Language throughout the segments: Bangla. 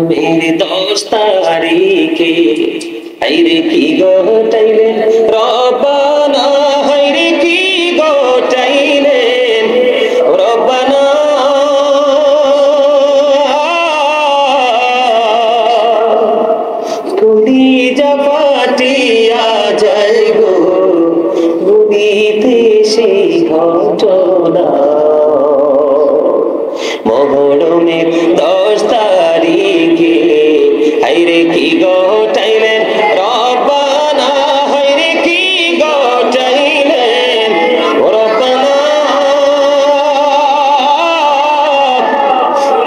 মেরে 10 তারিখে হাইরে কি গোটাইলেন রব্বানা, হাইরে কি গোটাইলেন রব্বানা। কলিজা ফাটিয়া যায় গো বুঝিতে সেই ঘটনা। মহরমের 10 তারিখে হাইরে কি গোটাইলেন রব্বানা, হাইরে কি গোটাইলেন রব্বানা।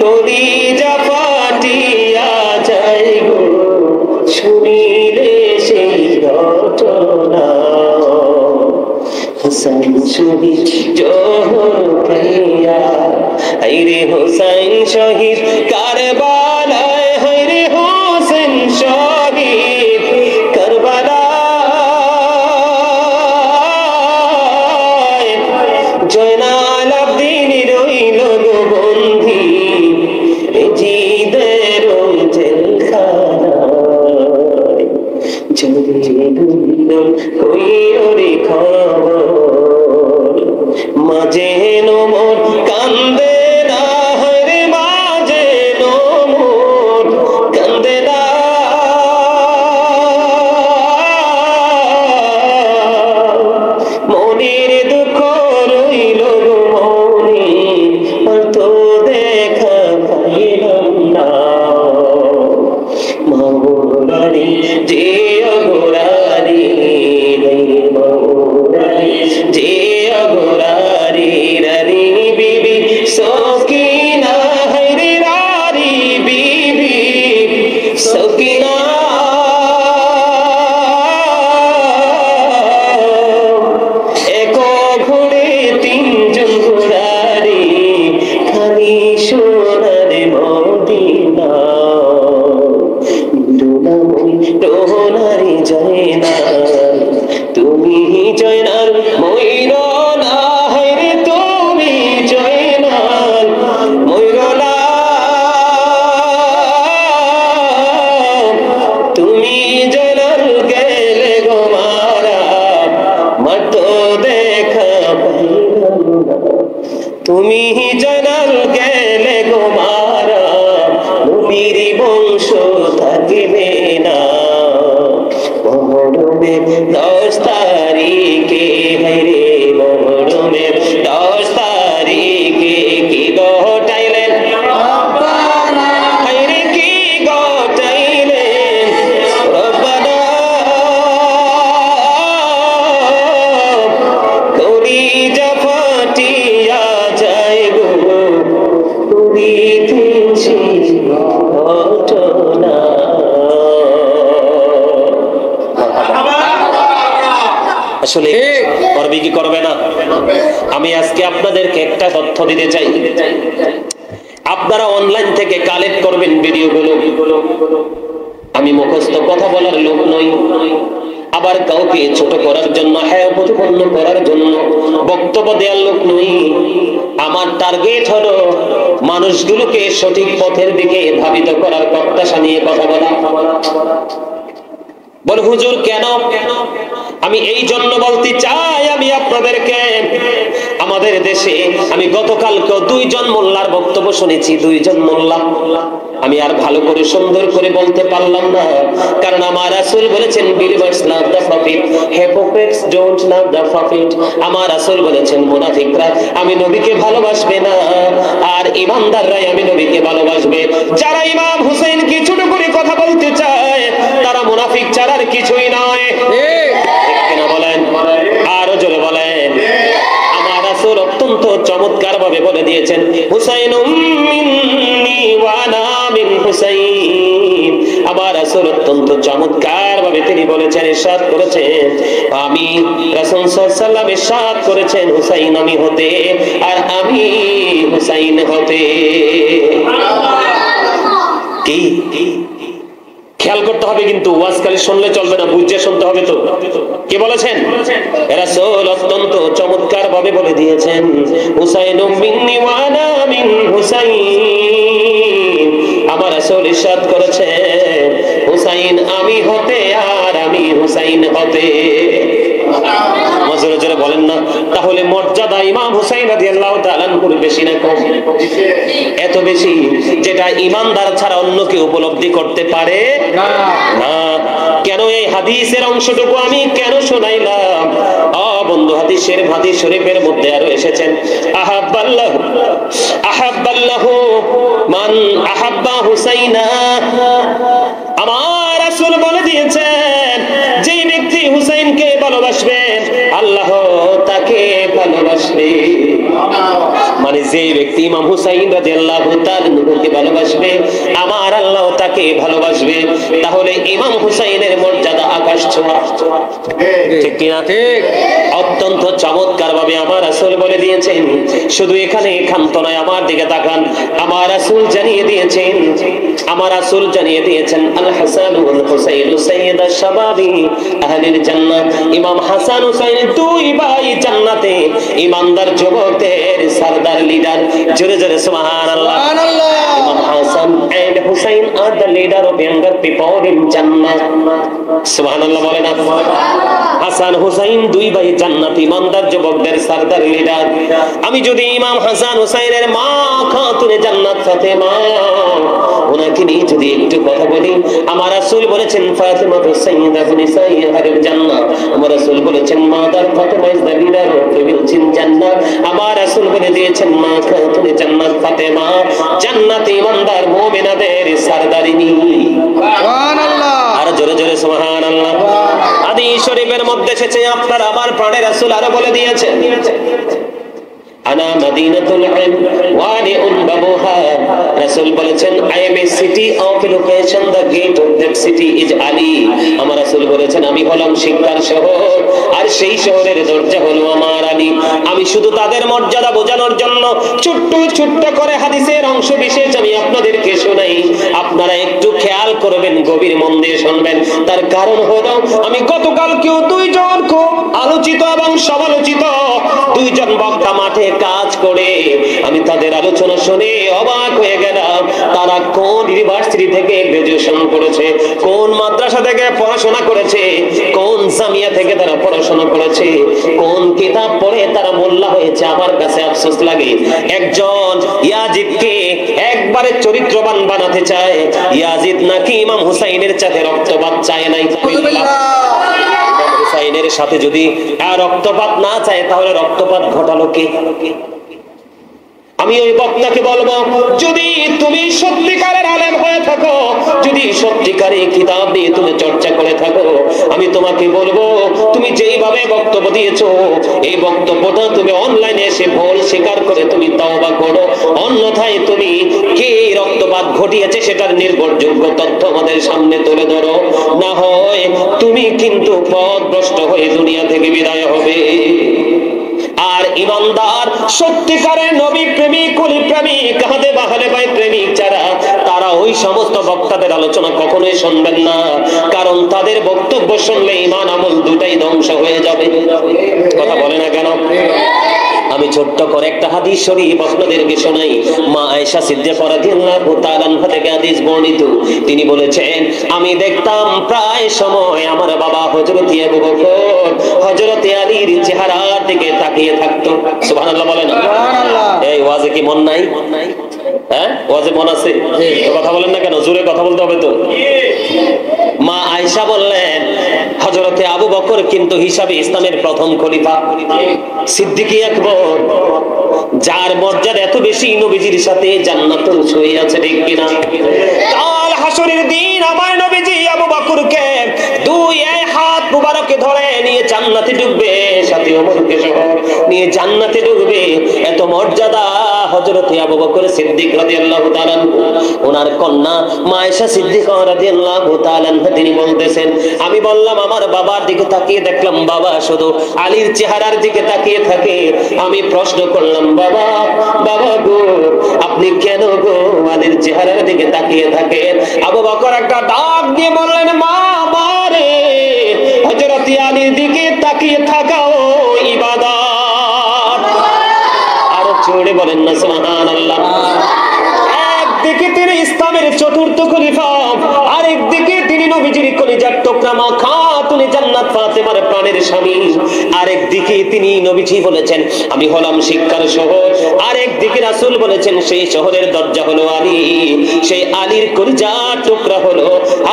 কলিজা ফাটিয়া যায় গো শুনিলে সেই ঘটনা। হুসাইন শহীদ জোহর ভাইয়া, হাইরে হুসাইন শহীদ কারবালায়, হাইরে হুসাইন শহীদ কারবালায়। জয়নাল আবদিন রইল গো বন্দী জিদের জেলখানায়। যদি দুজন কইরে খবর মাঝে নমর কান্দে না, হরে মাঝে নমর কান্দে না। মনের দুঃখ রইল গো মনে, আর তো দেখা পাইলাম না। মাওলারি যে অগরারি, মাওলারি যে অগরারি, রারি বিবি সকিনা, হাইরে রারি বিবি সকিনা। একো ঘোড়ে 3 জন ঘোড়ারি, খালি সোনার মদিনা। রোনারি জয়নাল তুমি জয়নাল ময়ূরনা, হায়রে তুমি জয়নাল ময়ূরনা। তুমি জয়নাল গেলে গো মারা, মত দেখা পাইলাম না। তুমি জয়নাল গেলে গো মারা, নবীর বংশ থাকবে না। মহরমের 10 তারিখে, হাইরে মহরমের 10 তারিখে কি গোটাইলেন রব্বানা, হাইরে কি গোটাইলেন রব্বানা। কলিজা ফাটিয়া যায় গো বুঝিতে সেই ঘটনা। আসলে করবে কি করবে না? আমি আজকে আপনাদেরকে একটা তথ্য দিতে চাই। আপনারা অনলাইন থেকে কালেক্ট করবেন ভিডিওগুলো। আমি মুখস্থ কথা বলার লোক নই, আবার কাউকে ছোট করার জন্য, হ্যাঁ প্রতিপন্ন করার জন্য বক্তব্য দেওয়ার লোক নই। আমার টার্গেট হলো মানুষগুলোকে সঠিক পথের দিকে ধাবিত করার প্রত্যাশা নিয়ে কথা বলা। বল হুজুর কেন? আমি এই জন্য বলতে চাই, আমি আপনাদেরকে আমাদের দেশে আমি গতকালকে 2 জন মোল্লার বক্তব্য শুনেছি। 2 জন মোল্লা আমি আর ভালো করে সুন্দর করে বলতে পারলাম না, কারণ আমার রাসূল বলেছেন believers love the prophet, hypocrites don't love the prophet। আমার রাসূল বলেছেন মুনাফিকরা আমি নবীকে ভালোবাসবে না, আর ঈমানদাররাই আমি নবীকে ভালোবাসবে। যারা ইমাম হুসাইনকে ছোট করে কথা বলতে চায় তারা মুনাফিক ছাড়া আর কিছুই নয়। ঠিক কিনা বলেন? আরো জোরে বলেন। আমার রাসূল অত্যন্ত চমৎকার ভাবে বলে দিয়েছেন, হুসাইনুম মিন্নি ওয়া আনা মিন হুসাইন। আমার রাসূল অত্যন্ত চমৎকার ভাবে তিনি বলেছেন, ইরশাদ করেছেন, আমি রাসূল সাল্লাল্লাহু আলাইহি ওয়াসাল্লাম ইরশাদ করেছেন, হুসাইন আমি হতে আর আমি হুসাইন হতে। কি খেয়াল করতে হবে কিন্তু, ওয়াজ খালি শুনলে চলবে না, বুঝে শুনতে হবে। তো কে বলেছেন? রাসূল অত্যন্ত চমৎকার ভাবে বলে দিয়েছেন, হুসাইনুম মিন্নি ওয়া আনা মিন হুসাইন। আমার রাসূল ইরশাদ করেছেন, হুসাইন আমি হতে আর আমি হুসাইন হতে। জোরে জোরে বলেন না। তাহলে মর্যাদা ইমাম হুসাইন রাদিয়াল্লাহু তাআলা আনহুর বেশি না কম? এত বেশি যেটা ঈমানদার ছাড়া অন্য কেউ উপলব্ধি করতে পারে না। কেন এই হাদিসের অংশটুকু আমি কেন শোনাইলাম? বন্ধু, হাদিস শরীফের মধ্যে আরো এসেছেন, আহাব্বাল্লাহু মান আহাব্বা হুসাইনা। আমার রাসূল বলে দিয়েছেন, যেই ব্যক্তি হুসাইনকে ভালোবাসবেন আল্লাহ তাকে ভালোবাসবে। মানে যে ব্যক্তি ইমাম হুসাইন রাদিয়াল্লাহু তাআলা কে ভালোবাসবে আমার আল্লাহ তাকে ভালোবাসবে। তাহলে ইমাম হুসাইনের মর্যাদা আকাশ ছোঁয়া, ঠিক কিনা? ঠিক। অত্যন্ত চমৎকার ভাবে আমার রাসূল বলে দিয়েছেন। শুধু এখানে ক্ষান্ত নয়, আমার দিকে তাকান। আমার রাসূল জানিয়ে দিয়েছেন আল হাসান ওয়াল হুসাইন সাইয়্যিদা শাবাবি আহলিল জান্নাহ। ইমাম হাসান হুসাইন দুই ভাই জান্নাতে ঈমানদার যুবকদের সরদার, লিডার। জোরে জোরে সুবহানাল্লাহ। ইমাম Hasan and Hussain are the leader of younger people in জান্নাহ। সুবহানাল্লাহ বলেন না? হাসান হুসাইন দুই ভাই জান্নাতি ঈমানদার যুবকদের সরদার, লিডার। আমি যদি ইমাম হাসান হুসাইনের মা খাতুনে জান্নাত ফাতেমা ওনাকে নিয়ে যদি একটু কথা বলি, আমার রাসূল বলেছেন ফাতেমা সাইয়্যিদাতু নিসাই আহলিল জান্নাহ। আমার রাসূল বলেছেন mother Fatema is the leader of female জান্নাহ। আমার রাসূল বলে দিয়েছেন মা খাতুনে জান্নাত ফাতেমা জান্নাতি ঈমানদার মুমিনাদের সরদারিনী। সুবহানাল্লাহ। আর জোরে জোরে সুবহানাল্লাহ। হাদিস শরীফের মধ্যে এসেছে, আপনার আমার প্রাণের রাসূল আরো বলে দিয়েছেন, আনা মাদিনাতুল ইলম ওয়া আলিউন বাবুহা। রাসূল বলেছেন I am a city of education, the gate of that city is Ali. আমার রাসূল বলেছেন আমি হলাম শিক্ষার শহর, আর সেই শহরের দরজা হলো আমার আলী। আমি শুধু তাদের মর্যাদা বোঝানোর জন্য ছোট্ট ছোট্ট করে হাদিসের অংশ বিশেষ আমি আপনাদেরকে শোনাই। আপনারা একটু খেয়াল করবেন, গভীর মন দিয়ে শুনবেন। তার কারণ হলো আমি গতকালকেও দুইজন খুব আলোচিত এবং সমালোচিত দুইজন বক্তা মাঠে কাজ করে আমি তাদের আলোচনা শুনে অবাক হয়ে গেলাম। তারা কোন ইউনিভার্সিটি থেকে গ্রাজুয়েশন করেছে, কোন মাদ্রাসা থেকে পড়াশোনা করেছে, কোন জামিয়া থেকে তারা পড়াশোনা করেছে, কোন কিতাব পড়ে তারা মোল্লা হয়েছে। আমার কাছে আফসোস লাগে, একজন ইয়াজিদকে একবারে চরিত্রবান বানাতে চায়। ইয়াজিদ নাকি ইমাম হুসাইনের সাথে রক্তপাত চায় নাই। হুসাইনের সাথে যদি রক্তপাত না চায় তাহলে রক্তপাত ঘটালো কে? আমি ওই বক্তাকে বলবো, যদি তুমি সত্যিকারের আলেম হয়ে থাকো, যদি সত্যিকারের কিতাব নিয়ে তুমি চর্চা করে থাকো, আমি তোমাকে বলবো তুমি যেইভাবে বক্তব্য দিয়েছো এই বক্তব্যটা তুমি অনলাইনে এসে ভুল স্বীকার করে তুমি তওবা করো। অন্যথায় তুমি কে রক্তপাত ঘটিয়েছে সেটার নির্ভরযোগ্য তথ্য আমাদের সামনে তুলে ধরো, না হয় তুমি কিন্তু পথভ্রষ্ট হয়ে দুনিয়া থেকে বিদায় হবে। আর ইমানদার সত্যিকারের নবী প্রেমিক, কুলি প্রেমিক, কাঁদে বাহালে ভাই প্রেমিক যারা, তারা ওই সমস্ত বক্তাদের আলোচনা কখনোই শুনবেন না। কারণ তাদের বক্তব্য শুনলে ঈমান আমল দুটাই ধ্বংস হয়ে যাবে। কথা বলে না কেন? আমি ছোট্ট করে একটা হাদিস শরীফ আপনাদেরকে শোনাই। মা আয়েশা সিদ্দিকা রাদিয়াল্লাহু তাআলা আনহা থেকে হাদিস বর্ণিত। তিনি বলেছেন, আমি দেখতাম প্রায় সময় আমার বাবা হযরত আবু বকর হযরত আলীর চেহারার দিকে তাকিয়ে থাকতো। সুবহানাল্লাহ বলেন। সুবহানাল্লাহ। এই ওয়াজে কি মন নাই? হ্যাঁ, ওয়াজে মন আছে? কথা বলেন না কেন? জোরে কথা বলতে হবে তো। মা আয়েশা বললেন, হযরত আবু বকর কিন্তু হিসাবে ইসলামের প্রথম খলিফা, সিদ্দিকী আকবর, যার মর্যাদা এত বেশি নবীজির সাথে জান্নাতে ছুঁয়ে আছে, ঠিক কিনা? কাল হাসরের দিন আমার নবীজি আবু বকরকে দুই হাত মুবারকে ধরে নিয়ে জান্নাতে ঢুকবে, সাথে ওমরকে সহ নিয়ে জান্নাতে ঢুকবে। এত মর্যাদা হযরত আবু বকর সিদ্দিক রাদিয়াল্লাহু তাআলা ওনার কন্যা মা আয়েশা সিদ্দিকা রাদিয়াল্লাহু তাআলা তিনি বলতেছেন, আমি বললাম আমার বাবার দিকে তাকিয়ে দেখলাম বাবা শুধু আলীর চেহারার দিকে তাকিয়ে থাকে। আমি প্রশ্ন করলাম, বাবা বাবা গো আপনি কেন গো আলীর চেহারার দিকে তাকিয়ে থাকেন? আবু বকর একটা ডাক দিয়ে বললেন, মা মারে হযরত আলীর দিকে তাকিয়ে থাকাও ইবাদত। আর জোরে বলেন না সুবহানাল্লাহ। একদিকে তিনি ইসলামের চতুর্থ খলিফা, আরেকদিকে তিনি নবীজির কলিজার টুকরা মা খাতুনে জান্নাত ফাতেমার প্রাণের স্বামী, আরেকদিকে তিনি নবীজি বলেছেন আমি হলাম শিক্ষার শহর, আরেকদিকে রাসূল বলেছেন সেই শহরের দরজা হলো আলী, সেই আলীর কলিজার টুকরা হলো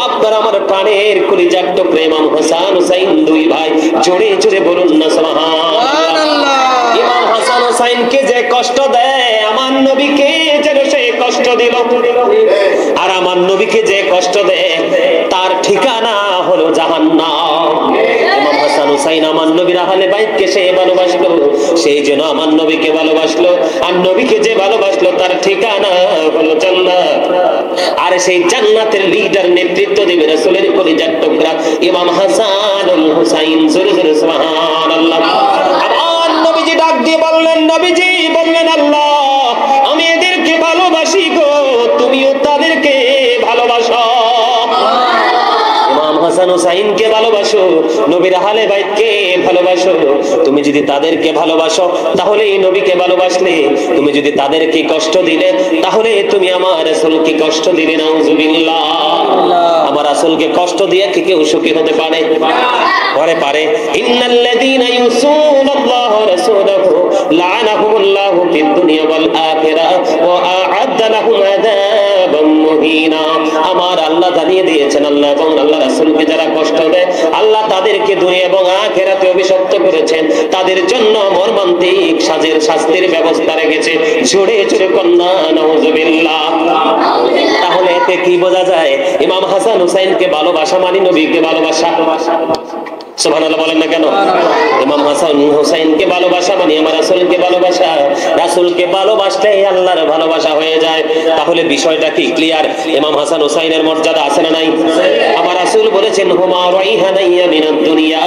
আপনার আমার প্রাণের কলিজার টুকরা ইমাম হাসান হুসাইন, দুই ভাই। জোরে জোরে বলুন না সুবহানাল্লাহ। ইমাম হাসান হুসাইনকে যে কষ্ট দেয় আমার নবীকে যেন সে কষ্ট দিল, আর আমার নবীকে যে কষ্ট দেয় তার ঠিকানা হলো জাহান্নাম। ইমাম হাসান হুসাইন আমার নবীর আহলে বাইতকে সে ভালোবাসলো, সেই জন্য আমার নবীকে ভালোবাসলো, আর নবীকে যে ভালোবাসলো তার ঠিকানা হলো জান্নাত। আর সেই জান্নাতের লিডার নেতৃত্ব দিবে রাসূলের কলিজার টুকরা ইমাম হাসান হুসাইন। জোরে জোরে সুবহানাল্লাহ। আমার নবীজি ডাক দিয়ে বললেন, নবীজি বললেন আল্লাহ আমি এদেরকে ভালোবাসি গো, তুমিও তাদেরকে ভালোবাসো। ইমাম হাসান হুসাইনকে ভালোবাসো, নবীর আহলে বাইতকে ভালোবাসো। তুমি যদি তাদেরকে ভালোবাসো তাহলে এই নবীকে ভালোবাসলে, তুমি যদি তাদেরকে কষ্ট দিলে তাহলে তুমি আমার রাসূলকে কষ্ট দিলে। নাউযুবিল্লাহ। আমার রাসূলকে কষ্ট দিয়ে কি কেউ সুখী হতে পারে? পারে। ইন্নাল্লাযীনা ইউসূনাল্লাহা ওয়া রাসূলাহু লা'নাহুমুল্লাহু ফিদ দুনিয়া ওয়াল আখিরাহ ওয়া আ'আদ্দা লাহুম আযাবাম মুহিনা। আমার আল্লাহ জানিয়ে দিয়েছেন আল্লাহ এবং আল্লাহ রাসূলকে যারা কষ্ট দেয় আল্লাহ তাদেরকে দুনিয়া এবং আখিরাতে অভিশপ্ত করেছেন, তাদের জন্য মর্মান্তিক শাস্তির ব্যবস্থা রেখেছে। জোরে জোরে কন্যা নাউযুবিল্লাহ। তাহলে এতে কি বোঝা যায়? ইমাম হাসান হুসাইনকে ভালোবাসা মানে নবীকে ভালোবাসা। সুবহানাল্লাহ বলেন না কেন? ইমাম হাসান হুসাইনকে ভালোবাসা মানে আমার রাসূলকে ভালোবাসা, রাসূলকে ভালোবাসলে আল্লাহর ভালোবাসা হয়ে যায়। তাহলে বিষয়টা কি ক্লিয়ার? ইমাম হাসান হুসাইনের মর্যাদা আছে না নাই? আমার রাসূল বলেছেন হুমা রাইহানাইয়া মিনাদ দুনিয়া,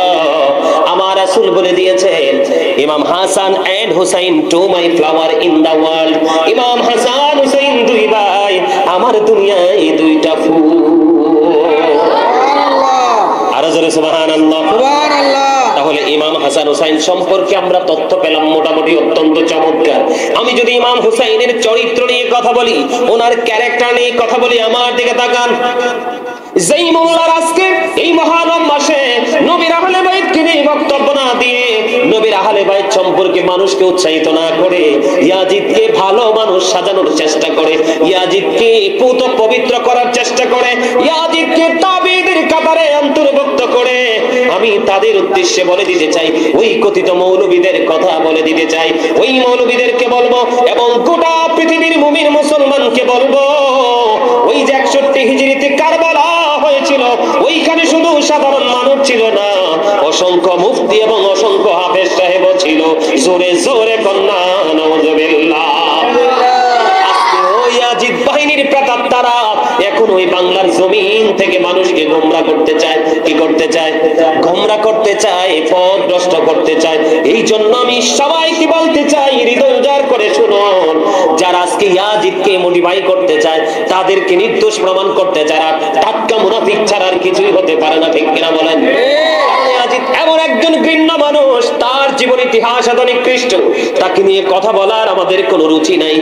আমার রাসূল বলে দিয়েছেন ইমাম Hasan and Hussain to my flower in the world. ইমাম হাসান হুসাইন দুই ভাই আমার দুনিয়ায় দুইটা ফুল। আরো জোরে সুবহানাল্লাহ। তাহলে ইমাম হাসান হুসাইন সম্পর্কে আমরা তথ্য পেলাম মোটামুটি অত্যন্ত চমৎকার। আমি যদি ইমাম হুসাইনের চরিত্র নিয়ে কথা বলি, ওনার ক্যারেক্টার নিয়ে কথা বলি, আমার দিকে তাকান। যেই মোল্লার আজকে এই মহানম মাসে নবীর আহলে বাইতকে নিয়ে বক্তব্য না দিয়ে, নবীর আহলে বাইত সম্পর্কে মানুষকে উৎসাহিত না করে ইয়াজিদকে ভালো মানুষ সাজানোর চেষ্টা করে, ইয়াজিদকে পুত পবিত্র করার চেষ্টা করে, ইয়াজিদকে তাবিদের কাতারে অন্তর্ভুক্ত করে, আমি তাদের উদ্দেশ্যে বলে দিতে চাই, ওই কথিত মৌলবীদের কথা বলে দিতে চাই, ওই মৌলবীদেরকে বলবো এবং গোটা পৃথিবীর মুমিন মুসলমানকে বলবো, ওই যে 61 হিজরিতে কারবালা হয়েছিল ওইখানে শুধু সাধারণ মানুষ ছিল না, অসংখ্য মুফতি এবং অসংখ্য হাফেজ সাহেবও ছিল। জোরে জোরে কন্যা নাউযুবিল্লাহ। আজকে ওই ইয়াজিদ বাহিনীর প্রেতাত্মারা এখন ওই বাংলার জমিন থেকে মানুষকে গোমরা করতে চায়। কি করতে চায়? গোমরা করতে চায়, পথ ভ্রষ্ট করতে চায়। এই জন্য আমি সবাইকে বলতে চাই, হৃদয় উজাড় করে শুনুন, যারা আজকে ইয়াজিদকে মডিফাই করতে চায়, তাদেরকে নির্দোষ প্রমাণ করতে চায়, আর টাটকা মুনাফিক ছাড়া আর কিছুই হতে পারে না। ঠিক কিনা বলেন? ইয়াজিদ এমন একজন ঘৃণ্য মানুষ, তার জীবন ইতিহাস এত নিকৃষ্ট, তাকে নিয়ে কথা বলার আমাদের কোনো রুচি নাই।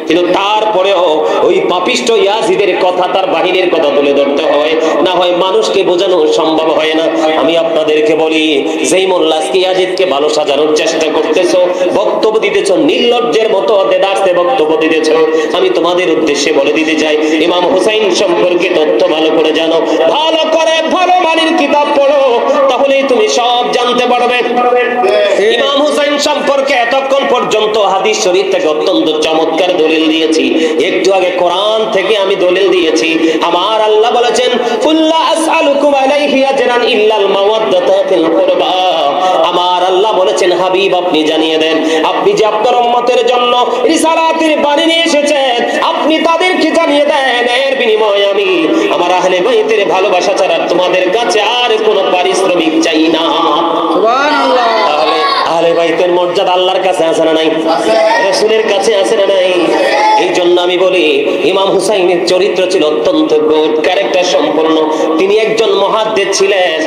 কিন্তু তারপরেও ওই পাপিষ্ট ইয়াজিদের কথা, তার বাহিনীর কথা তুলে ধরতে হয়, না হয় মানুষকে বোঝানো সম্ভব হয় না। আমি আপনাদেরকে বলি, যেই মোল্লা আজকে ইয়াজিদকে ভালো সাজানোর চেষ্টা করতেছো, বক্তব্য দিতেছো, নির্লজ্জের মতো দেদারসে বক্তব্য দিতেছো, আমি তোমাদের উদ্দেশ্যে বলে দিতে চাই, ইমাম হুসাইন সম্পর্কে তথ্য ভালো করে জানো, ভালো করে ভালো মানের কিতাব পড়ো, তাহলেই তুমি সব জানতে পারবে। ইমাম হুসাইন সম্পর্কে এতক্ষণ পর্যন্ত হাদিস শরীফ থেকে অত্যন্ত চমৎকার দলিল দিয়েছি, একটু আগে কোরআন থেকে আমি দলিল দিয়েছি। আমার আল্লাহ বলেছেন, কুল্লা আসআলুকুম আলাইহি আজরান ইল্লাল মাওয়াদ্দাতা ফিল কুরবা। আমার আল্লাহ বলেছেন, হাবিব আপনি জানিয়ে দেন, আপনি যে আপনার উম্মতের জন্য রিসালাতের বাণী নিয়ে এসেছেন, আপনি তাদেরকে জানিয়ে দেন, এর বিনিময়ে আমি আমার আহলে বাইতের ভালোবাসা ছাড়া তোমাদের কাছে আর কোনো পারিশ্রমিক চাই না। সুবহানাল্লাহ। তাহলে আহলে বাইতের মর্যাদা আল্লাহর কাছে আছে না নাই? রাসূলের কাছে আছে না নাই? এই জন্য জন্য আমি বলি ইমাম হুসাইনের চরিত্র ছিল অত্যন্ত গুড ক্যারেক্টার সম্পন্ন। তিনি একজন মুহাদ্দিস ছিলেন।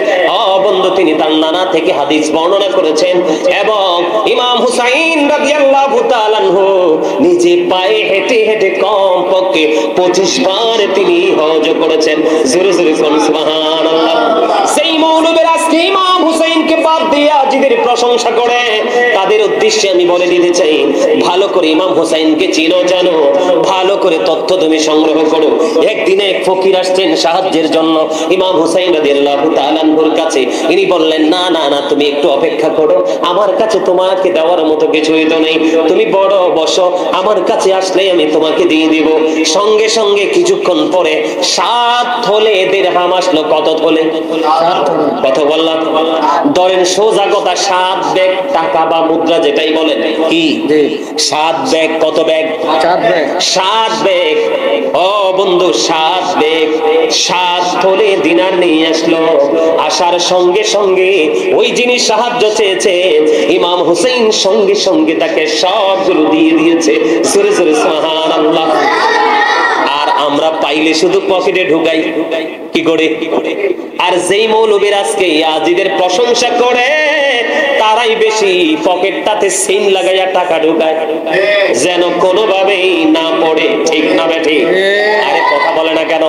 বন্ধু, তিনি তার নানা থেকে হাদিস বর্ণনা করেছেন এবং ইমাম হুসাইন রাদিয়াল্লাহু তাআলা আনহু নিজে পায়ে হেঁটে হেঁটে কমপক্ষে 25 বার তিনি হজ করেছেন। জোরে জোরে সুবহানাল্লাহ। সেই মৌলবীর আজকে ইমাম হুসাইনকে বাদ দিয়ে আজিদের প্রশংসা করে, তাদের উদ্দেশ্যে আমি বলে দিতে চাই, ভালো করে ইমাম হুসাইনকে চিনো, জানো, ভালো করে তথ্য তুমি সংগ্রহ করো। একদিনে এক ফকির আসছেন সাহায্যের জন্য ইমাম হুসাইন রাদিয়াল্লাহু তাআলা আনহুর কাছে। ইনি বললেন, না না না, তুমি একটু অপেক্ষা করো, আমার কাছে তোমাকে দেওয়ার মতো কিছুই তো নেই, তুমি বড় বসো, আমার কাছে আসলে আমি তোমাকে দিয়ে দিব। সঙ্গে সঙ্গে কিছুক্ষণ পরে 7 থলে দিরহাম আসলো। কত থলে? কত বললাম? ধরেন সোজা কথা 7 ব্যাগ টাকা বা মুদ্রা যেটাই বলেন, কি 7 ব্যাগ? কত ব্যাগ? 7 ব্যাগ। ও বন্ধু, 7 ব্যাগ 7 থলে দিনার নিয়ে আসলো। আসার সঙ্গে সঙ্গে ওই যিনি সাহায্য চেয়েছে ইমাম হুসাইন সঙ্গে সঙ্গে তাকে সবগুলো দিয়ে দিয়েছে। জোরে জোরে সুবহানাল্লাহ। আর আমরা পাইলে শুধু পকেটে ঢুকাই, কি করে? আর যেই মৌলবীর আজকে ইয়াজিদের প্রশংসা করে তারাই বেশি পকেটটাতে সিন লাগাইয়া টাকা ঢুকায় যেন কোনোভাবেই না পড়ে। ঠিক না বেঠিক? আরে কথা বলে না কেন?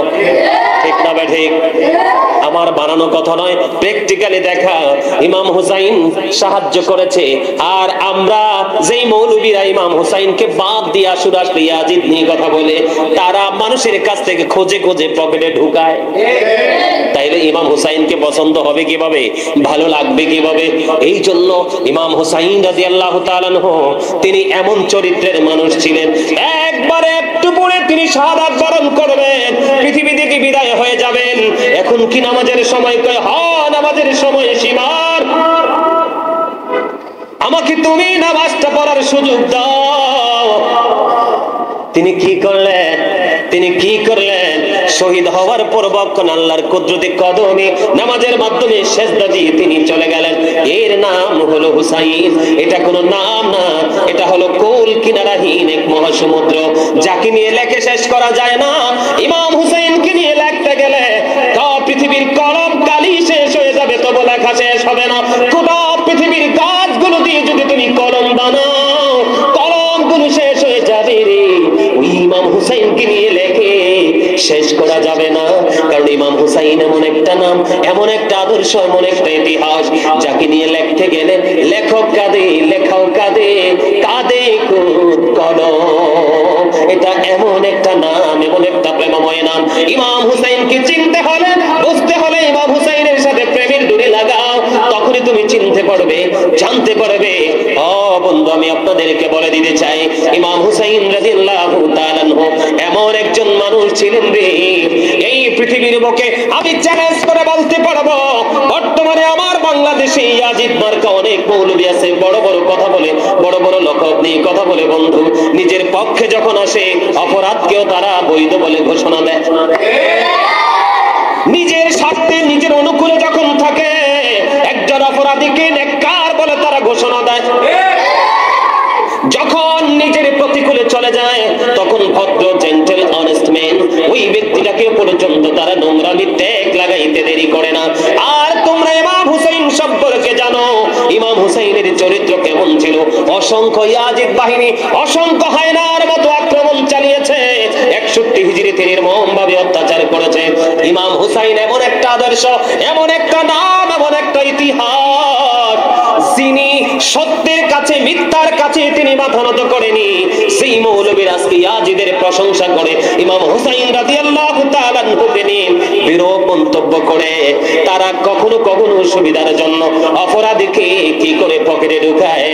ঠিক না বেঠিক? আমার বানানো কথা নয়, প্র্যাকটিক্যালি দেখা। ইমাম হুসাইন সাহায্য করেছে, আর আমরা যেই মৌলবীরা ইমাম হুসাইনকে বাদ দিয়ে আসুর আসলে ইয়াজিদ নিয়ে কথা বলে, তারা মানুষের কাছ থেকে খোঁজে খোঁজে পকেটে ঢুকায়। তাইলে ইমাম হুসাইনকে পছন্দ হবে কিভাবে, ভালো লাগবে কিভাবে? এই জন্য ইমাম হুসাইন রাদিয়াল্লাহু তাআলা আনহু তিনি এমন চরিত্রের মানুষ ছিলেন, একবারে একটু পরে তিনি শাহাদাত বরণ করবেন, পৃথিবী থেকে বিদায় হয়ে যাবেন। এখন কি নামাজের সময়? কয় হ্যাঁ, নামাজের সময় সীমার, আমাকে তুমি নামাজটা পড়ার সুযোগ দাও। তিনি কি করলেন? তিনি কি করলেন? শহীদ হওয়ার পূর্বক্ষণ আল্লাহর কুদরতি কদমে নামাজের মাধ্যমে সেজদা দিয়ে তিনি চলে গেলেন। এর নাম হলো হুসাইন। এটা কোনো নাম না, এটা হলো কোল কিনারাহীন এক মহাসমুদ্র, যাকে নিয়ে লেখে শেষ করা যায় না। ইমাম হুসাইনকে নিয়ে লিখতে গেলে পৃথিবীর কলম কালি শেষ হয়ে যাবে, তবু লেখা শেষ হবে না। গোটা পৃথিবীর গাছগুলো দিয়ে যদি তুমি কলম বানাও, কলমগুলো শেষ হয়ে যাবে রে। ওই ইমাম হুসাইনকে নিয়ে লেখে শেষ করা যাবে না, কারণ ইমাম হুসাইন এমন একটা নাম, এমন একটা আদর্শ, এমন একটা ইতিহাস, যাকে নিয়ে লিখতে গেলে লেখক কাঁদে, লেখাও কাঁদে, কাঁদে কলম। এটা এমন একটা নাম, এমন একটা প্রেমময় নাম। ইমাম হুসাইনকে চিনতে হলে, বুঝতে হলে ইমাম হুসাইনের সাথে প্রেমের ডুরি লাগাও, তখনই তুমি চিনতে পারবে, জানতে পারবে। ও বন্ধু, আমি আপনাদেরকে বলে দিতে চাই, ইমাম হুসাইন রাদিয়াল্লাহু তাআলা আনহু এমন একজন মানুষ ছিলেন রে, এই পৃথিবীর বুকে আমি চ্যালেঞ্জ করে বলতে পারবো, বর্তমানে আমার বাংলাদেশে ইয়াজিদ মার্কা অনেক মৌলবী আছে, বড় বড় কথা বলে, বড় বড় লকব নিয়ে কথা বলে। বন্ধু, নিজের পক্ষে যখন আসে অপরাধকেও তারা বৈধ বলে ঘোষণা দেয়। নিজের স্বার্থে, নিজের অনুকূলে যখন থাকে, একজন অপরাধীকে নেককার বলে তারা ঘোষণা দেয়। যখন নিজের প্রতিকূলে চলে যায়, তখন ভদ্র, জেন্টেল, অনেস্ট ম্যান, ওই ব্যক্তিটাকে পর্যন্ত তারা নোংরামি ত্যাগ লাগাইতে দেরি করে না। আর তোমরা ইমাম হুসাইন সম্পর্কে জানো, ইমাম হুসাইনের চরিত্র কেমন ছিল। অসংখ্য ইয়াজিদ বাহিনী, অসংখ্য হায়নার মতো আক্রমণ চালিয়েছে, 61 হিজরিতে নির্মমভাবে অত্যাচার করেছে। ইমাম হুসাইন এমন একটা আদর্শ, এমন একটা নাম, এমন একটা ইতিহাস, যিনি সত্যের কাছে, মিথ্যার কাছে তিনি মাথা নত করেনি। সেই মৌলবীর আজকে ইয়াজিদের প্রশংসা করে, ইমাম হুসাইন রাদিয়াল্লাহু তাআলা আনহুকে নিয়ে বিরূপ মন্তব্য করে। তারা কখনো কখনো সুবিধার জন্য অপরাধীকে কি করে পকেটে ঢুকায়,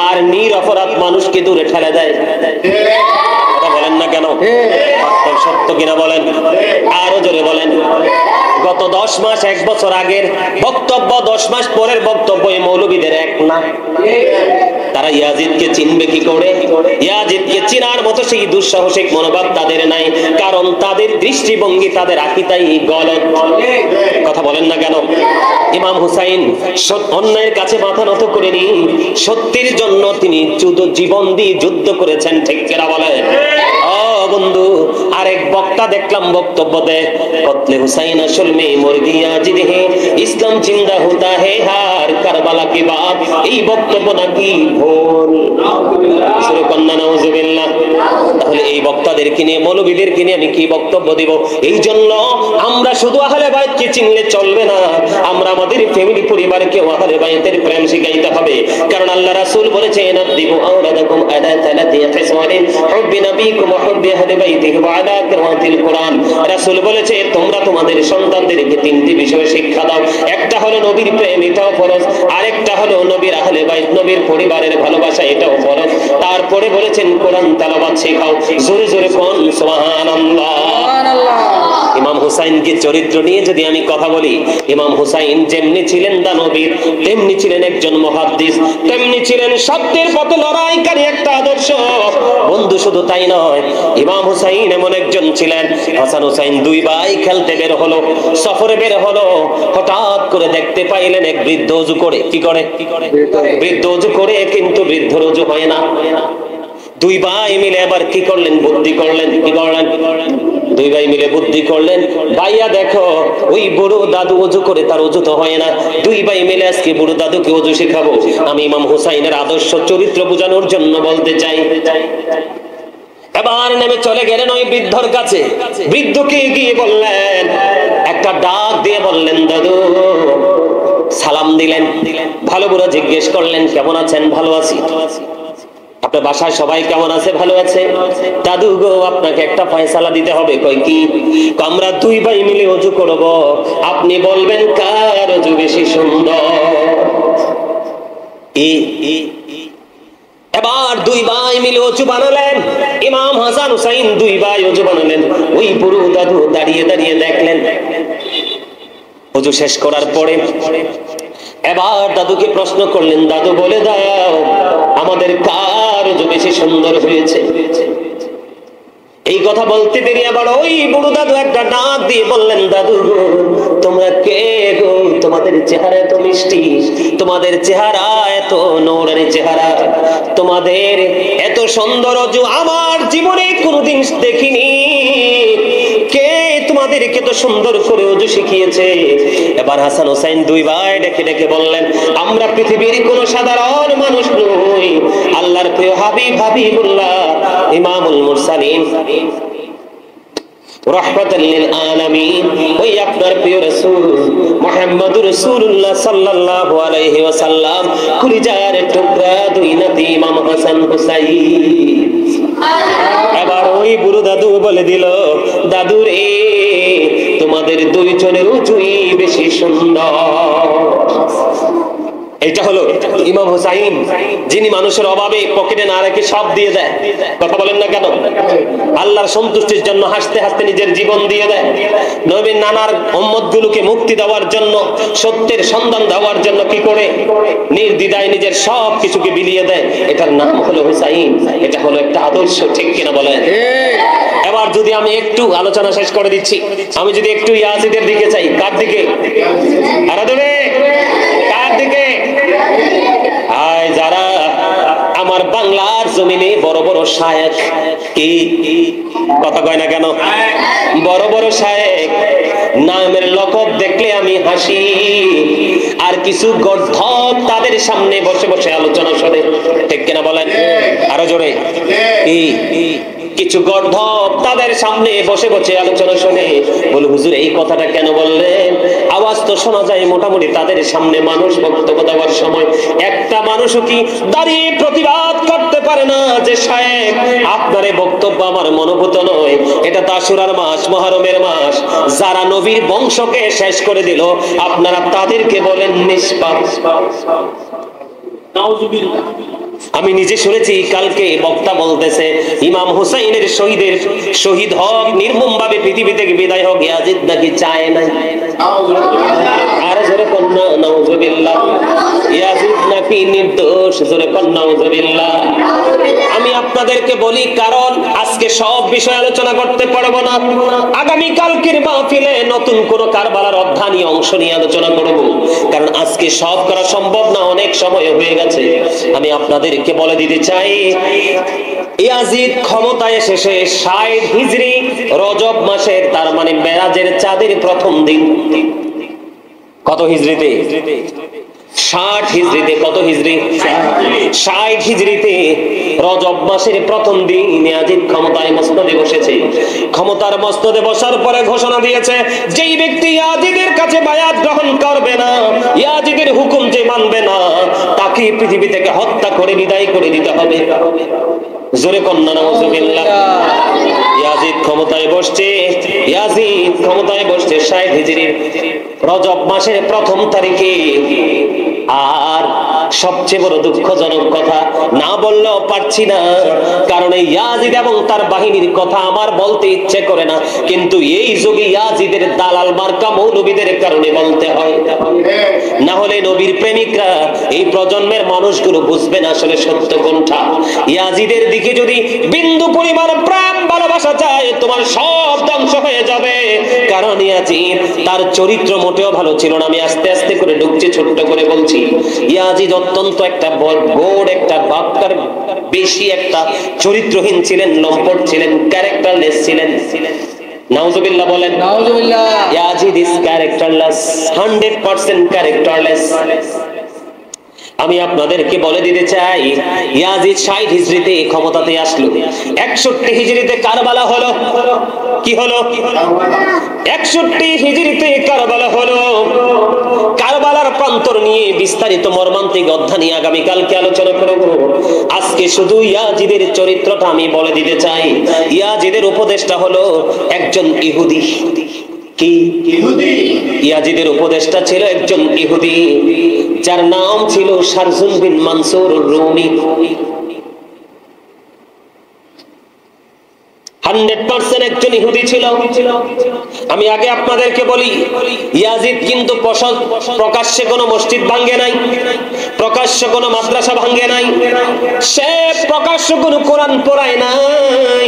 আর নিরপরাধ মানুষকে দূরে ঠেলে দেয়। কথা বলেন না কেন? সত্য কিনা বলেন? আরো জোরে বলেন। গত 10 মাস, 1 বছর আগের বক্তব্য, 10 মাস পরের বক্তব্য এই মৌলবীদের এক না। তারা ইয়াজিদকে চিনবে কি করে? ইয়াজিদকে চিনার মতো সেই দুঃসাহসিক মনোভাব তাদের নাই, কারণ তাদের দৃষ্টিভঙ্গি, তাদের আকীদাই গলত। কথা বলেন না কেন? ইমাম হুসাইন অন্যায়ের কাছে মাথা নত করেনি, সত্যের জন্য তিনি জীবন দিয়ে যুদ্ধ করেছেন। ঠিক কিনা বলেন? বন্ধু আরেক বক্তা দেখলাম বক্তব্য দেয়, কতলে হুসাইন আসল মে মুর্গি আজিদ হে, ইসলাম জিন্দা হোতা হে হার কারবালা কি বাত। এই বক্তব্য নাকি ভুল। সুরে কন্যা নাউজুবিল্লাহ। তাহলে এই বক্তাদেরকে নিয়ে, মৌলবীদেরকে নিয়ে আমি কি বক্তব্য দিব? এই জন্য আমরা শুধু আহলে বাইতকে চিনলে চলবে না, আমরা আমাদের ফ্যামিলি পরিবারকে আহলে বাইতের প্রেম শিখাইতে হবে। কারণ আল্লাহ রাসূল বলেছেন, আদিবু আওলাদাকুম আলা সালাতি খিসালিন, হুব্বি নবীকুম ওয়া হুব্বি আহলি বাইতিহি ওয়া আলা কিরাতিল কুরআন। রাসূল বলেছে, তোমরা তোমাদের সন্তানদেরকে তিনটি বিষয়ে শিক্ষা দাও। একটা হলো নবীর প্রেম, এটাও ফরজ। আরেকটা হলো নবীর আহলে বাইত, নবীর পরিবারের ভালোবাসা, এটাও ফরজ। তারপরে বলেছেন কোরআন তেলাওয়াত শেখাও। জোরে জোরে কোন সুবহানাল্লাহ। ইমাম হুসাইনকে চরিত্র নিয়ে যদি আমি কথা বলি, ইমাম হুসাইন যেমনি ছিলেন দানবীর, তেমনি ছিলেন একজন মুহাদ্দিস, তেমনি ছিলেন সত্যের পথে লড়াইকারী একটা আদর্শ বন্ধু। শুধু তাই নয়, ইমাম হুসাইন এমন একজন ছিলেন, হাসান হুসাইন দুই ভাই খেলতে বের হলো, সফরে বের হলো, হঠাৎ করে দেখতে পাইলেন এক বৃদ্ধ ওযু করে। কি করে? বৃদ্ধ ওযু করে, কিন্তু বৃদ্ধর ওযু হয় না। দুই ভাই মিলে এবার কি করলেন? বুদ্ধি করলেন। কি করলেন? দুই ভাই মিলে বুদ্ধি করলেন, ভাইয়া দেখো ওই বুড়ো দাদু ওযু করে, তার ওযু তো হয় না। দুই ভাই মিলে আজকে বুড়ো দাদুকে ওযু শেখাবো। আমি ইমাম হুসাইনের আদর্শ চরিত্র বোঝানোর জন্য বলতে চাই। এবার নেমে চলে গেলেন ওই বৃদ্ধর কাছে। বৃদ্ধকে গিয়ে বললেন, একটা ডাক দিয়ে বললেন, দাদু। সালাম দিলেন, ভালো বুড়ো জিজ্ঞেস করলেন, কেমন আছেন? ভালো আছি। আপনার বাসায় সবাই কেমন আছে? ভালো আছে। দাদু গো, আপনাকে একটা ফয়সালা দিতে হবে। কই কি? আমরা দুই ভাই মিলে ওযু করব, আপনি বলবেন কার ওযু বেশি সুন্দর। এবার দুই ভাই মিলে ওযু বানালেন। ইমাম হাসান হুসাইন দুই ভাই ওযু বানালেন। ওই বুড়ো দাদু দাঁড়িয়ে দাঁড়িয়ে দেখলেন। ওযু শেষ করার পরে এবার দাদুকে প্রশ্ন করলেন, দাদু বলে দাও আমাদের কার ওযু বেশি সুন্দর হয়েছে? এই কথা বলতে দেরি আবার ওই বুড়ো দাদু একটা ডাক দিয়ে বললেন, দাদু গো, তোমরা কে গো? তোমাদের চেহারা এত মিষ্টি, তোমাদের চেহারা এত নূরানি চেহারা, তোমাদের এত সুন্দর ওযু আমার জীবনে কোনোদিন দেখিনি। কে তোমাদেরকে তো সুন্দর করে ওযু শিখিয়েছে? এবার হাসান হুসাইন দুই ভাই ডেকে ডেকে বললেন, আমরা পৃথিবীর কোন সাধারণ মানুষ নই, আল্লাহর প্রিয় হাবিব হাবিবুল্লাহ ইমামুল মুরসালিন রাহমাতাল লিল আলামিন, ওই আপনার প্রিয় রাসূল মুহাম্মদুর রাসূলুল্লাহ সাল্লাল্লাহু আলাইহি ওয়াসাল্লাম কলিজার টুকরা দুই নাতি ইমাম হাসান হুসাইন। এবার ওই বুড়ো দাদু বলে দিল, দাদু রে, তোমাদের দুইজনের ওযুই বেশি সুন্দর। এটা হলো ইমাম হুসাইন, যিনি মানুষের অভাবে পকেটে না রেখে সব দিয়ে দেয়। কথা বলেন না কেন? আল্লাহর সন্তুষ্টির জন্য হাসতে হাসতে নিজের জীবন দিয়ে দেয়। নবীর নানার উম্মতগুলোকে মুক্তি দেওয়ার জন্য, সত্যের সন্ধান দেওয়ার জন্য কি করে নির্দ্বিধায় নিজের সব কিছুকে বিলিয়ে দেয়। এটার নাম হলো হুসাইন। এটা হলো একটা আদর্শ, ঠিক কিনা বলেন? এবার যদি আমি একটু আলোচনা শেষ করে দিচ্ছি, আমি যদি একটু ইয়াজিদের দিকে চাই, কার দিকে? আরে দেবে কার দিকে? আয় যারা আমার বাংলার জমিনে বড় বড় শায়েখ, কি কথা কয় না কেন? বড় বড় শায়েখ নামের লকব দেখলে আমি হাসি, আর কিছু গর্ধব তাদের সামনে বসে বসে আলোচনা শুনে, ঠিক কিনা বলেন? আরো জোরে। কিছু গর্ধব তাদের সামনে বসে বসে আলোচনা শুনে বলে, হুজুর এই কথাটা কেন বললেন? আওয়াজ তো শোনা যায় মোটামুটি তাদের সামনে মানুষ বক্তব্য দেওয়ার সময়। একটা মানুষও কি দাঁড়িয়ে প্রতিবাদ করতে পারে না যে শায়েখ আপনার এই বক্তব্য আমার মনোভূত নয়, এটা আশুরার মাস, মুহররমের মাস, যারা নবীর বংশকে শেষ করে দিল আপনারা তাদেরকে বলেন নিষ্পাপ। নাউজুবিল্লাহ। আমি নিজে শুনেছি, কালকে বক্তা বলতেছে ইমাম হুসাইনের শহীদ হক নির্মম ভাবে পৃথিবী থেকে বিদায় হোক, ইয়াজিদ নাকি চায় না। আর জোরে কোন নাউজুবিল্লাহ। ইয়াজিদ নাকি নির্দোষ? জোরে বলেন নাউজুবিল্লাহ। আমি আপনাদেরকে বলি, কারণ আজকে সব বিষয় আলোচনা করতে পারবো না, আগামী কালকের মাহফিলে নতুন কোন কারবালার অধ্যায় নিয়ে অংশ নিয়ে আলোচনা করব, কারণ আজকে সব করা সম্ভব না, অনেক সময় হয়ে গেছে। আমি আপনাদেরকে বলে দিতে চাই, ইয়াজিদ ক্ষমতায় এসেছে 60 হিজরি রজব মাসের, তার মানে মেরাজের চাঁদের প্রথম দিন। কত হিজরিতে? 60 হিজরিতে। কত হিজরি? 60 হিজরিতে রজব মাসের প্রথম দিন ইয়াজিদ ক্ষমতায় মসনদে বসেছে। ক্ষমতার মসনদে বসার পরে ঘোষণা দিয়েছে, যেই ব্যক্তি ইয়াজিদের কাছে বায়াত গ্রহণ করবে না, ইয়াজিদের হুকুম যে মানবে না, তাকে পৃথিবী থেকে হত্যা করে বিদায় করে দিতে হবে। জোরে কন্যা নাউজুবিল্লাহ। ইয়াজিদ ক্ষমতায় বসছে, ইয়াজিদ ক্ষমতায় বসছে 60 হিজরির রজব মাসের প্রথম তারিখে। আর সবচেয়ে বড় দুঃখজনক কথা, না বললেও পারছি না, কারণ এই ইয়াজিদ এবং তার বাহিনীর কথা আমার বলতে ইচ্ছে করে না, কিন্তু এই যুগে ইয়াজিদের দালাল মার্কা মৌলবীদের কারণে বলতে হয়। না হলে নবীর প্রেমিকরা, এই প্রজন্মের মানুষগুলো বুঝবে না আসলে সত্য কোনটা। ইয়াজিদের দিকে যদি বিন্দু পরিমাণ প্রেম ভালোবাসা চায়, তোমার সব ধ্বংস হয়ে যাবে, কারণ ইয়াজিদ তার চরিত্র মোটেও ভালো ছিল না। আমি আস্তে আস্তে করে ঢুকছি, ছোট্ট করে বলছি। ইয়াজিদ অত্যন্ত একটা গোড়, একটা বাক্কার বেশি একটা চরিত্রহীন ছিলেন, লম্পট ছিলেন, ক্যারেক্টারলেস ছিলেন। নাউজুবিল্লাহ বলেন। নাউজুবিল্লাহ। Yazid is characterless, 100% characterless. আমি আপনাদেরকে বলে দিতে চাই, ইয়াজিদ 60 হিজরিতে ক্ষমতাতে আসলো, 61 হিজরিতে কারবালা হলো। কি হলো? 61 হিজরিতে কারবালা হলো। কারবালার প্রান্তর নিয়ে বিস্তারিত মর্মান্তিক অধ্যায় নিয়ে আগামী কালকে আলোচনা করব। আজকে শুধু ইয়াজিদের চরিত্রটা আমি বলে দিতে চাই। ইয়াজিদের উপদেশটা হলো একজন ইহুদি। কি ইহুদি? ইয়াজিদের উপদেশটা ছিল একজন ইহুদি, যার নাম ছিল শারজুল বিন মানসুর রুমি। 100% একজন ইহুদি ছিল। আমি আগে আপনাদেরকে বলি, ইয়াজিদ কিন্তু প্রকাশ্যে কোনো মসজিদ ভাঙ্গে নাই, প্রকাশ্য কোনো মাদ্রাসা ভাঙ্গে নাই, সে প্রকাশ্য কোনো কোরআন পড়ায় নাই,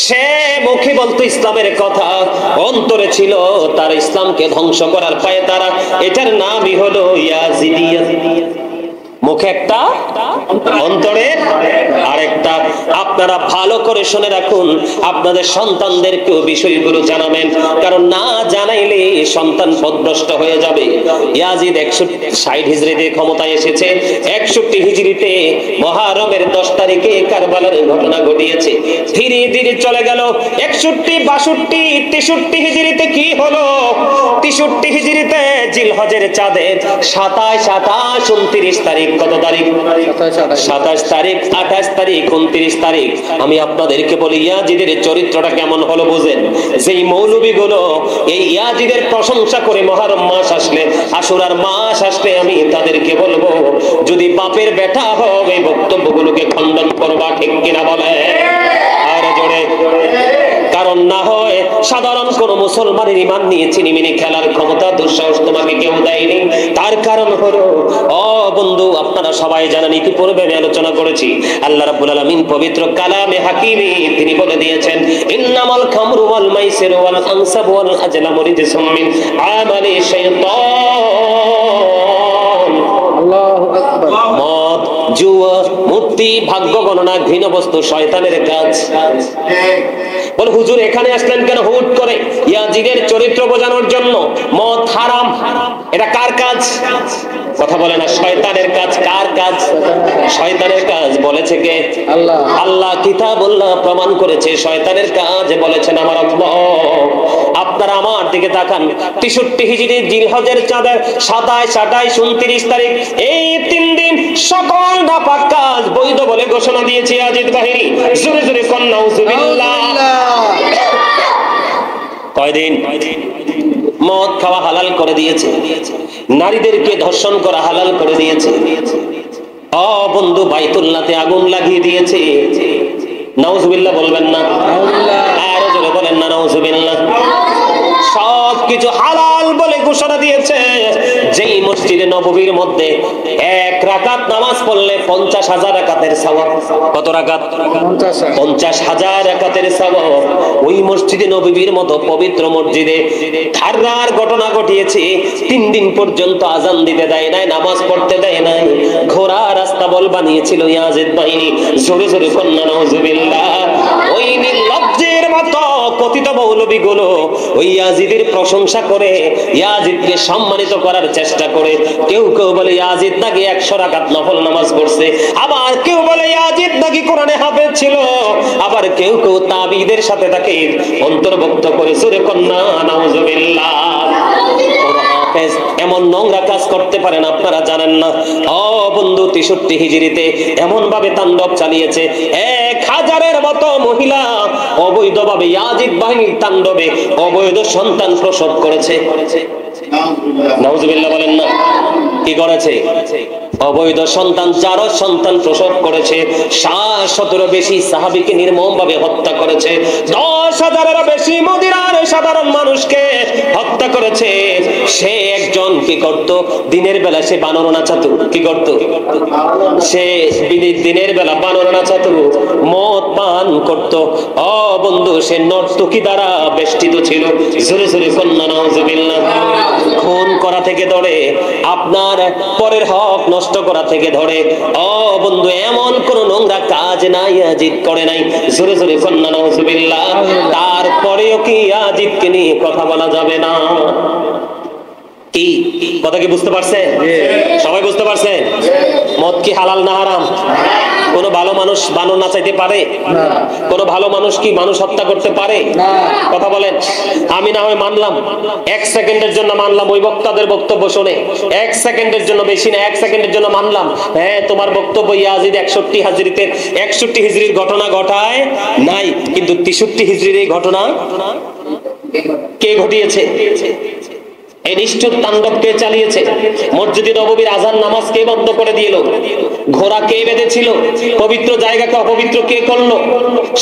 সে মুখে বলতো ইসলামের কথা, অন্তরে ছিল তার ইসলামকে ধ্বংস করার পায়ে তারা। এটার নামই হলো ইয়াজিদিয়া। মুখে একটা, অন্তরে আরেকটা। আপনারা ভালো করে শুনে রাখুন, আপনাদের সন্তানদেরকেও বিষয়গুলো জানাবেন, কারণ না জানাইলে সন্তান পথভ্রষ্ট হয়ে যাবে। ইয়াজিদ 60 হিজরিতে ক্ষমতায় এসেছে, 61 হিজরিতে মুহররমের 10 তারিখে কারবালার ঘটনা ঘটিয়েছে। ধীরে ধীরে চলে গেল 61, 62, 63 হিজরিতে কি হলো? 63 হিজরিতে জিলহজের চাঁদের 27, 28, 29 তারিখ। কত তারিখ? 27 তারিখ, 28 তারিখ, 29 তারিখ। আমি আপনাদেরকে বলি, ইয়াজিদের চরিত্রটা কেমন হলো বুঝেন। যেই মৌলবীগুলো এই ইয়াজিদের প্রশংসা করে মুহররম মাস আসলে, আশুরার মাস আসলে, আমি তাদেরকে বলবো, যদি বাপের বেটা হও এই বক্তব্যগুলোকে খণ্ডন করবা, ঠিক কিনা বলে? আর জোরে। কারণ না হয় সাধারণ কোন মুসলমানের ঈমান নিয়ে চিনিমিনি খেলার ক্ষমতা, দুঃসাহস তোমাকে কেউ দেয়নি। তার কারণ হলো, ও বন্ধু, আপনারা সবাই জানেন, ইতিপূর্বে আমি আলোচনা করেছি, আল্লাহ রাব্বুল আলামিন পবিত্র কালামে হাকিমে তিনি বলে দিয়েছেন, ইন্নামাল খামরু ওয়াল মাইসিরু ওয়াল আনসাবু ওয়াল আজলামু রিজসুম মিন আমালি শাইতান। আল্লাহু আকবার। মদ, জুয়া, মূর্তি, ভাগ্য গণনা, ঘৃণ বস্তু শয়তানের কাজ। বল হুজুর এখানে আসলেন কেন হুট করে? ইয়াজিদের চরিত্র বোঝানোর জন্য। মদ হারাম, এটা কার কাজ? কথা বলে না। শয়তানের কাজ। কার কাজ? শয়তানের কাজ। বলেছে কে? আল্লাহ। আল্লাহ কিতাবুল্লাহ প্রমাণ করেছে শয়তানের কাজ, বলেছেন আমার আল্লাহ। আপনারা আমার দিকে তাকান, 63 হিজরি জিলহজের চাঁদের 27, 28, 29 তারিখ, এই 3 দিন সকল নাপাক কাজ বৈধ বলে ঘোষণা দিয়েছে ইয়াজিদ বাহিনী। জোরে জোরে কোন নাউজুবিল্লাহ। কয়দিন? মদ খাওয়া হালাল করে দিয়েছে, নারীদেরকে ধর্ষণ করা হালাল করে দিয়েছে, ও বন্ধু বাইতুল্লাহতে আগুন লাগিয়ে দিয়েছে। নাউজুবিল্লাহ বলবেন না? আরো জোরে বলেন না নাউজুবিল্লাহ। সবকিছু হালাল বলে ঘোষণা দিয়েছে। যেই মসজিদে নববীর মধ্যে এক রাকাত নামাজ পড়লে 50,000 রাকাতের সওয়াব। কত রাকাত? 50,000 রাকাতের সওয়াব। ওই মসজিদে নববীর মতো পবিত্র মসজিদে ধাররার ঘটনা ঘটিয়েছে। 3 দিন পর্যন্ত আজান দিতে দেয় নাই, নামাজ পড়তে দেয় নাই, ঘোড়া রাস্তা বল বানিয়েছিল ইয়াজিদ বাহিনী। জোরে জোরে কন্যা নাউজুবিল্লাহ। ওই নির্লজ্জের মতো কথিত মৌলবী গুলো ওই ইয়াজিদের প্রশংসা করে, ইয়াজিদকে সম্মানিত করার চেষ্টা করে। কেউ কেউ বলে ইয়াজিদ নাকি 100 রাকাত নফল নামাজ পড়ছে, আবার কেউ বলে ইয়াজিদ নাকি কোরআনে হাফেজ ছিল, আবার কেউ কেউ তাবিদের সাথে তাকে অন্তর্ভুক্ত করে। জোরে কন্যা নাউজুবিল্লাহ। এমন নোংরা কাজ করতে পারেন আপনারা জানেন না। ও বন্ধু, 63 হিজরিতে এমন ভাবে তাণ্ডব চালিয়েছে, 1000-এর মতো মহিলা অবৈধভাবে ইয়াজিদ বাহিনীর তাণ্ডবে অবৈধ সন্তান প্রসব করেছে। নাউজুবিল্লাহ বলেন না। কি করেছে? অবৈধ সন্তান, যারও সন্তান প্রসব করেছে। 700-এরও বেশি সাহাবীকে নির্মমভাবে হত্যা করেছে। 10,000-এরও বেশি মদিনার সাধারণ মানুষকে হত্যা করেছে। সে একজন কি করত? দিনের বেলা সে বানর নাচাতো। কি করত? সে দিনের বেলা বানর নাচাতো, মদ পান করত। ও বন্ধু, সে নর্তকী দ্বারা বেষ্টিত ছিল। জোরে জোরে কন্যা নাউজুবিল্লাহ। খুন করা থেকে ধরে, আপনার পরের হক নষ্ট করা থেকে ধরে, ও বন্ধু, এমন কোন নোংরা কাজ নাই ইয়াজিদ করে নাই। জোরে জোরে কন্যা নাউজুবিল্লাহ। তারপরেও কি ইয়াজিদকে নিয়ে কথা বলা যাবে না? কি কথা কি বুঝতে পারছেন? সবাই বুঝতে পারছেন? মদ কি হালাল না হারাম? কোন ভালো মানুষ বানর নাচাইতে পারে? কোন ভালো মানুষ কি মানুষ হত্যা করতে পারে? কথা বলেন। আমি না হয় মানলাম, 1 সেকেন্ডের জন্য মানলাম ওই বক্তাদের বক্তব্য শুনে, 1 সেকেন্ডের জন্য, বেশি না, 1 সেকেন্ডের জন্য মানলাম, হ্যাঁ তোমার বক্তব্য ইয়াজিদ 61 হিজরির ঘটনা ঘটায় নাই, কিন্তু 63 হিজরির এই ঘটনা কে ঘটিয়েছে? এই নিষ্ঠুর তাণ্ডব কে চালিয়েছে? মসজিদে নববীর আযান নামাজ কে বন্ধ করে দিল? ঘোড়া কে বেঁধেছিল? পবিত্র জায়গাকে অপবিত্র কে করলো?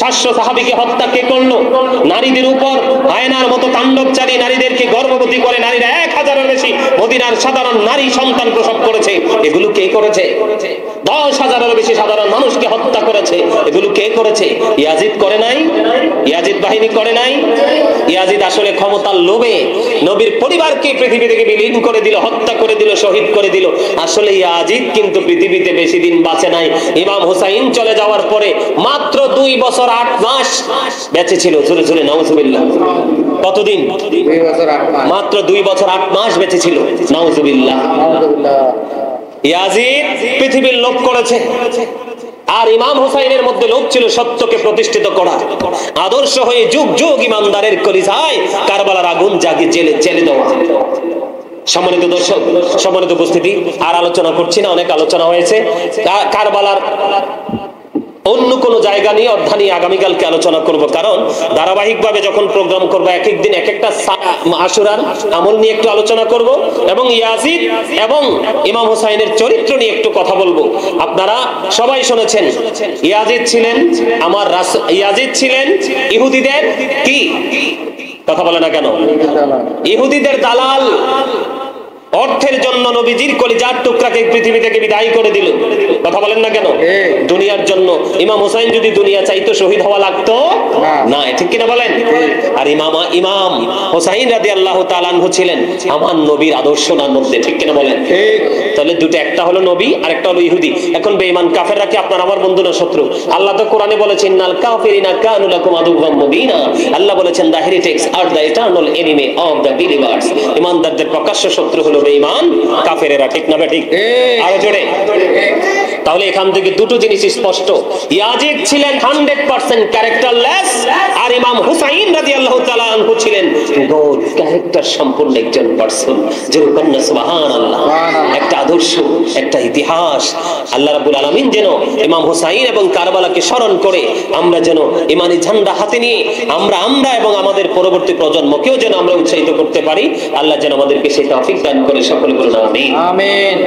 700 সাহাবীকে হত্যা কে করলো? নারীদের উপর হায়নার মতো তাণ্ডব চালিয়ে নারীদেরকে গর্ভবতী করে নারীরা 1000-এর বেশি মদিনার সাধারণ নারী সন্তান প্রসব করেছে। এগুলো কে করেছে? 10,000-এরও বেশি সাধারণ মানুষকে হত্যা করেছে। এগুলো কে করেছে? ইয়াজিদ করে নাই? ইয়াজিদ বাহিনী করে নাই? ইয়াজিদ আসলে ক্ষমতার লোভে নবীর পরিবারকে পৃথিবী থেকে বিলীন করে দিল, হত্যা করে দিল, শহীদ করে দিল। আসলে ইয়াজিদ কিন্তু পৃথিবীতে বেশি দিন বাঁচে নাই। ইমাম হুসাইন চলে যাওয়ার পরে মাত্র 2 বছর 8 মাস বেঁচে ছিল। জোরে জোরে নাউজুবিল্লাহ। কতদিন? 2 বছর 8 মাস। মাত্র 2 বছর 8 মাস বেঁচে ছিল। নাউজুবিল্লাহ। ইয়াজিদ পৃথিবীর লোভ করেছে, আর ইমাম হুসাইনের মধ্যে লোভ ছিল সত্যকে প্রতিষ্ঠিত করা। আদর্শ হয়ে যুগ যুগ ইমানদারের কলিজায় কারবালার আগুন জাগিয়ে জেলে দেওয়া। সম্মানিত দর্শক, সম্মানিত উপস্থিতি, আর আলোচনা করছি না, অনেক আলোচনা হয়েছে। কারবালার অন্য কোন জায়গা নিয়ে অধ্যায় নিয়ে আগামীকালকে আলোচনা করব, কারণ ধারাবাহিকভাবে যখন প্রোগ্রাম করবো এক এক দিন এক একটা আশুরার আমল নিয়ে একটু আলোচনা করব, এবং ইয়াজিদ এবং ইমাম হুসাইনের চরিত্র নিয়ে একটু কথা বলবো। আপনারা সবাই শুনেছেন ইয়াজিদ ছিলেন ইয়াজিদ ছিলেন ইহুদিদের কি? কথা বলে না কেন? ইহুদিদের দালাল। অর্থের জন্য নবীজির কলিজার টুকরাকে পৃথিবী থেকে বিদায় করে দিল। কথা বলেন না কেন? দুনিয়ার জন্য। ইমাম হুসাইন যদি দুনিয়া চাইতো শহীদ হওয়া লাগতো না, ঠিক কিনা বলেন? আর ইমাম হুসাইন রাদিয়াল্লাহু তাআলা আনহু ছিলেন আমার নবীর আদর্শনার মধ্যে, ঠিক কিনা বলেন? তাহলে দুটো, একটা হলো নবী আর একটা হলো ইহুদি। এখন বেঈমান কাফেররা কি আপনার আমার বন্ধু না শত্রু? আল্লাহ তো কোরআনে বলেছেন ইন্নাল কাফিরিনা কানু লাকুম আদুওয়াম মুবিনা। আল্লাহ বলেছেন the heretics are the eternal enemy of the believers। ইমানদারদের প্রকাশ্য শত্রু হলো বেঈমান কাফেরেরা, ঠিক না ঠিক? আরো জোরে। তাহলে এখান থেকে দুটো জিনিস স্পষ্ট, ইয়াজিদ ছিলেন 100% ক্যারেক্টারলেস, আর ইমাম হুসাইন রাদিয়াল্লাহু তাআলা আনহু ছিলেন গুড ক্যারেক্টার সম্পূর্ণ একজন পারসন। যেরকম না সুবহানাল্লাহ, একটা আদর্শ, একটা ইতিহাস। আল্লাহ রাব্বুল আলামিন যেন ইমাম হুসাইন এবং কারবালাকে স্মরণ করে আমরা যেন ইমানি ঝান্ডা হাতে নিয়ে আমরা এবং আমাদের পরবর্তী প্রজন্মকেও যেন আমরা উৎসাহিত করতে পারি। আল্লাহ যেন আমাদেরকে সেই তৌফিক দান করে। সকলে বলুন আমিন। আমিন।